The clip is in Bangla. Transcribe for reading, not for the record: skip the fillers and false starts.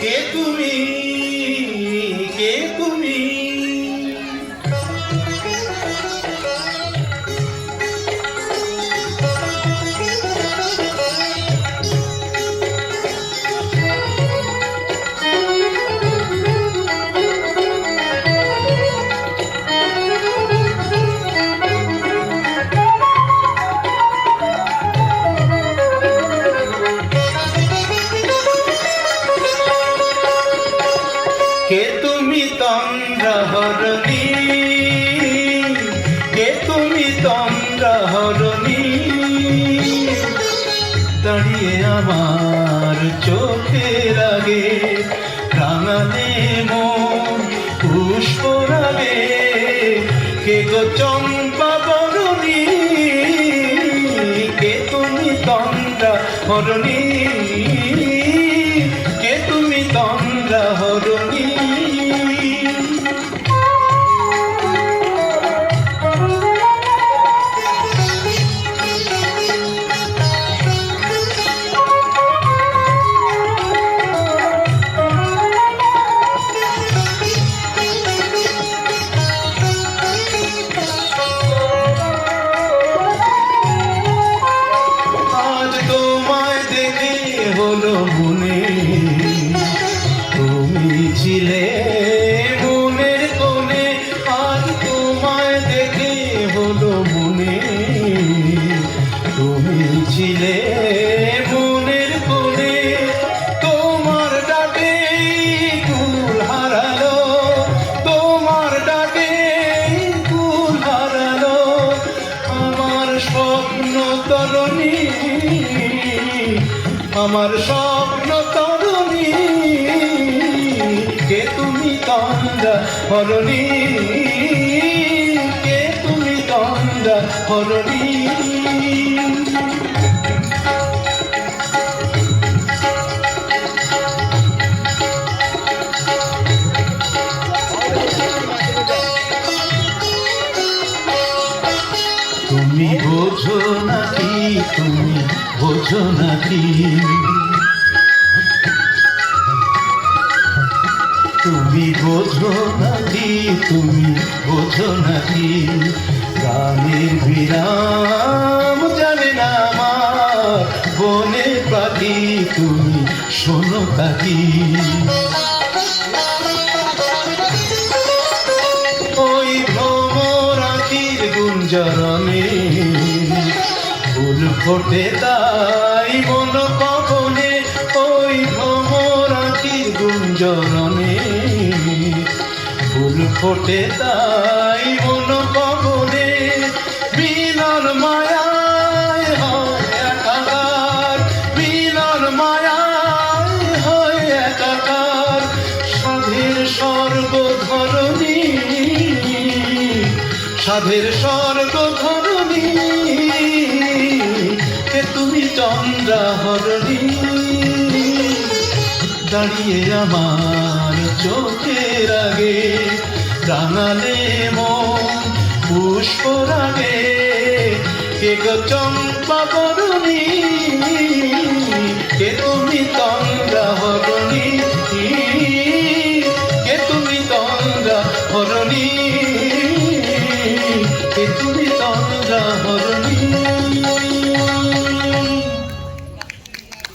কে তুমি, কে তুমি? কে তুমি তন্দ্রাহরণী, কে তুমি তন্দ্রাহরণী, দাঁড়িয়ে আমার চোখের আগে রাঙালে মন পুষ্পরাগে। কে গো চম্পা বরণী, কে তুমি তন্দ্রাহরণী, কে তুমি তন্দ্রাহরণী? হলো মনে তুমি ছিলে মনের কোণে, আজ তোমায় দেখে হলো মনে তুমি ছিলে মনের কোণে। তোমার ডাকে কুল হারালো, তোমার ডাকে কুল হারালো আমার স্বপ্ন তরণী, আমার স্বপ্ন তরণী। কে তুমি তন্দ্রাহরণী, কে তুমি তন্দ্রাহরণী? তুমি বোঝো নাকি, তুমি বোঝো নাকি, তুমি বোঝো নাকি, তুমি বোঝো নাকি, গানের বিরাম জানে না আমার বনে পাখি, তুমি শোনো তাকি। ওই ভ্রমর আখির গুঞ্জরণে ফুল ফোটে তাই মন কখনে, ওই ভ্রমর আখির গুঞ্জরণে ফুল ফোটে তাই মন কখনে। বিনার মায়ায় হয় একাকার, বিনার মায়ায় হয় একাকার সাধের স্বর্গ ধরণী, সাধের স্বর্গ ধরণী। কে তুমি তন্দ্রাহরণী, দাঁড়িয়ে আমার চোখের আগে রাঙালে মন পুষ্পরাগে। কে গো চম্পা বরণী,